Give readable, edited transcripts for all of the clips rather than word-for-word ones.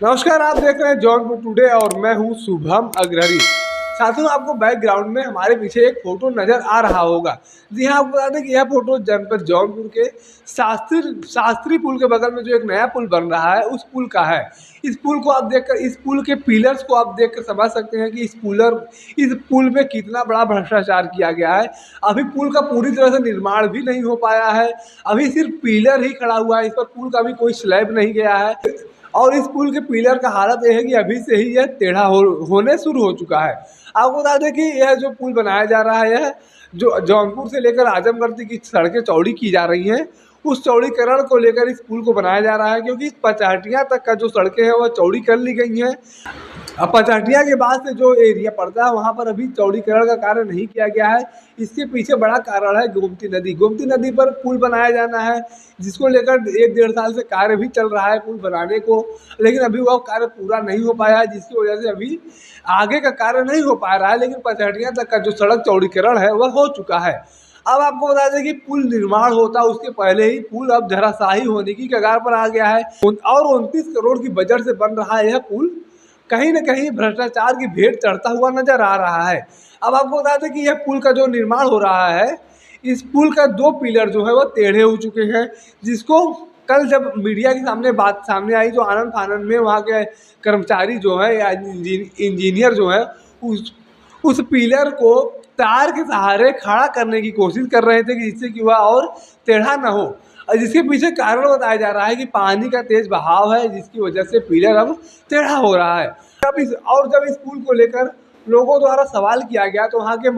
नमस्कार, आप देख रहे हैं जौनपुर टुडे और मैं हूं शुभम अग्रहरी। साथियों, आपको बैकग्राउंड में हमारे पीछे एक फोटो नजर आ रहा होगा। जी हाँ, आपको बता दें कि यह फोटो जनपद जौनपुर के शास्त्री पुल के बगल में जो एक नया पुल बन रहा है उस पुल का है। इस पुल को आप देखकर, इस पुल के पिलर्स को आप देखकर समझ सकते हैं कि इस पुल में कितना बड़ा भ्रष्टाचार किया गया है। अभी पुल का पूरी तरह से निर्माण भी नहीं हो पाया है। अभी सिर्फ पिलर ही खड़ा हुआ है, इस पर पुल का भी कोई स्लैब नहीं गया है। और इस पुल के पिलर का हालत यह है कि अभी से ही यह टेढ़ा होने शुरू हो चुका है। आपको बता दें कि यह जो पुल बनाया जा रहा है, यह जो जौनपुर से लेकर आजमगढ़ तक की सड़कें चौड़ी की जा रही हैं, उस चौड़ीकरण को लेकर इस पुल को बनाया जा रहा है, क्योंकि पचाटियाँ तक का जो सड़कें हैं वह चौड़ी कर ली गई हैं। अब पचाटिया के बाद से जो एरिया पड़ता है वहाँ पर अभी चौड़ीकरण का कार्य नहीं किया गया है। इसके पीछे बड़ा कारण है गोमती नदी पर पुल बनाया जाना है, जिसको लेकर 1-1.5 साल से कार्य भी चल रहा है पुल बनाने को, लेकिन अभी वह कार्य पूरा नहीं हो पाया है, जिसकी वजह से अभी आगे का कार्य नहीं हो पा रहा है। लेकिन पचाटिया तक का जो सड़क चौड़ीकरण है वह हो चुका है। अब आपको बता दें कि पुल निर्माण होता उसके पहले ही पुल अब धराशायी होने की कगार पर आ गया है और 29 करोड़ की बजट से बन रहा है यह पुल कहीं न कहीं भ्रष्टाचार की भेंट चढ़ता हुआ नजर आ रहा है। अब आपको बता दें कि यह पुल का जो निर्माण हो रहा है, इस पुल का 2 पिलर जो है वो टेढ़े हो चुके हैं, जिसको कल जब मीडिया के सामने बात सामने आई तो आनन फानन में वहाँ के कर्मचारी जो है या इंजीनियर जो है उस पिलर को तार के सहारे खड़ा करने की कोशिश कर रहे थे कि जिससे कि वह और टेढ़ा न हो। और जिसके पीछे कारण बताया जा रहा है कि पानी का तेज बहाव है, जिसकी वजह से पिलर अब टेढ़ा हो रहा है। जब इस पुल को लेकर लोगों द्वारा सवाल किया गया तो वहाँ पर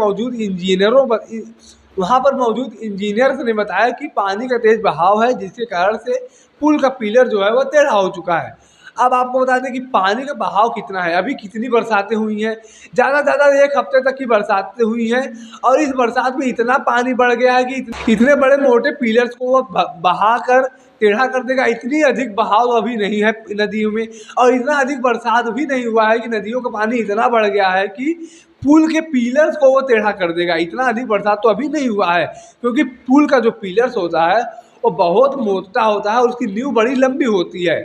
मौजूद इंजीनियर्स ने बताया कि पानी का तेज बहाव है, जिसके कारण से पुल का पिलर जो है वह टेढ़ा हो चुका है। अब आपको बता दें कि पानी का बहाव कितना है, अभी कितनी बरसातें हुई हैं, ज़्यादा से ज़्यादा 1 हफ्ते तक की बरसातें हुई हैं और इस बरसात में इतना पानी बढ़ गया है कि इतने बड़े मोटे पिलर्स को वह बहा कर टेढ़ा कर देगा। इतनी अधिक बहाव अभी नहीं है नदियों में और इतना अधिक बरसात भी नहीं हुआ है कि नदियों का पानी इतना बढ़ गया है कि पुल के पिलर्स को वो टेढ़ा कर देगा। इतना अधिक बरसात तो अभी नहीं हुआ है, क्योंकि पुल का जो पिलर्स होता है वो बहुत मोटा होता है और उसकी नींव बड़ी लंबी होती है।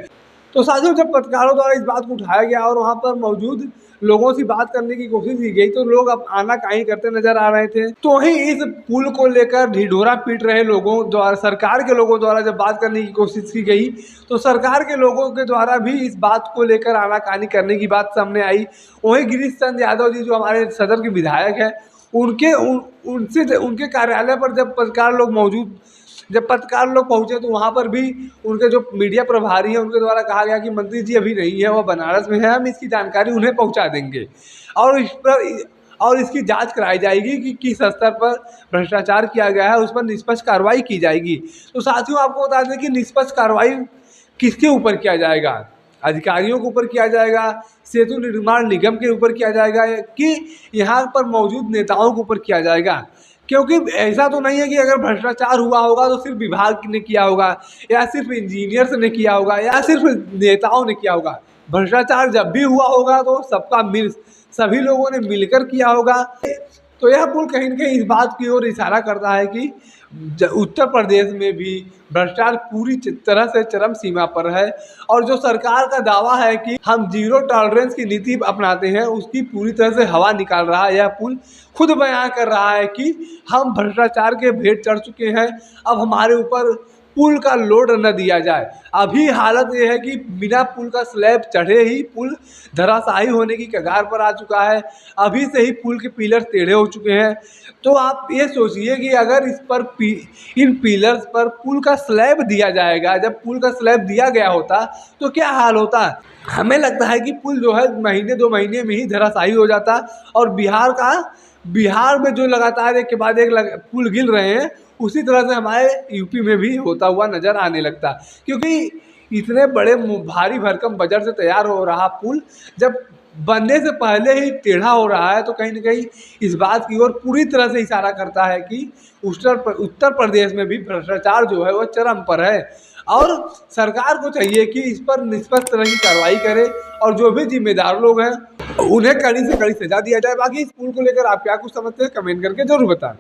तो साथियों, जब पत्रकारों द्वारा इस बात को उठाया गया और वहाँ पर मौजूद लोगों से बात करने की कोशिश की गई तो लोग अब आनाकानी करते नजर आ रहे थे। तो वहीं इस पुल को लेकर ढिढोरा पीट रहे लोगों द्वारा, सरकार के लोगों द्वारा जब बात करने की कोशिश की गई तो सरकार के लोगों के द्वारा भी इस बात को लेकर आनाकानी करने की बात सामने आई। वहीं गिरीश चंद्र यादव जी, जो हमारे सदर के विधायक हैं, उनके कार्यालय पर जब पत्रकार लोग पहुंचे तो वहां पर भी उनके जो मीडिया प्रभारी हैं उनके द्वारा कहा गया कि मंत्री जी अभी नहीं है, वह बनारस में है, हम इसकी जानकारी उन्हें पहुंचा देंगे और इसकी जांच कराई जाएगी कि किस स्तर पर भ्रष्टाचार किया गया है, उस पर निष्पक्ष कार्रवाई की जाएगी। तो साथियों, आपको बता दें कि निष्पक्ष कार्रवाई किसके ऊपर किया जाएगा, अधिकारियों के ऊपर किया जाएगा, सेतु निर्माण निगम के ऊपर किया जाएगा कि यहाँ पर मौजूद नेताओं के ऊपर किया जाएगा। क्योंकि ऐसा तो नहीं है कि अगर भ्रष्टाचार हुआ होगा तो सिर्फ विभाग ने किया होगा या सिर्फ इंजीनियर्स ने किया होगा या सिर्फ नेताओं ने किया होगा। भ्रष्टाचार जब भी हुआ होगा तो सभी लोगों ने मिलकर किया होगा। तो यह पुल कहीं न कहीं इस बात की ओर इशारा करता है कि उत्तर प्रदेश में भी भ्रष्टाचार पूरी तरह से चरम सीमा पर है और जो सरकार का दावा है कि हम 0 टॉलरेंस की नीति अपनाते हैं, उसकी पूरी तरह से हवा निकाल रहा है। यह पुल खुद बयान कर रहा है कि हम भ्रष्टाचार के भेंट चढ़ चुके हैं, अब हमारे ऊपर पुल का लोड न दिया जाए। अभी हालत ये है कि बिना पुल का स्लैब चढ़े ही पुल धराशायी होने की कगार पर आ चुका है। अभी से ही पुल के पिलर टेढ़े हो चुके हैं। तो आप ये सोचिए कि अगर इन पिलर्स पर पुल का स्लैब दिया जाएगा, जब पुल का स्लैब दिया गया होता तो क्या हाल होता। हमें लगता है कि पुल जो है महीने 2 महीने में ही धराशायी हो जाता और बिहार में जो लगातार एक के बाद एक पुल गिर रहे हैं, उसी तरह से हमारे यूपी में भी होता हुआ नज़र आने लगता। क्योंकि इतने बड़े भारी भरकम बजट से तैयार हो रहा पुल जब बनने से पहले ही टेढ़ा हो रहा है तो कहीं न कहीं इस बात की ओर पूरी तरह से इशारा करता है कि उत्तर प्रदेश में भी भ्रष्टाचार जो है वह चरम पर है और सरकार को चाहिए कि इस पर निष्पक्ष तरह की कार्रवाई करे और जो भी जिम्मेदार लोग हैं उन्हें कड़ी से कड़ी सजा दिया जाए। बाकी इस पुल को लेकर आप क्या कुछ समझते हैं, कमेंट करके जरूर बताएं।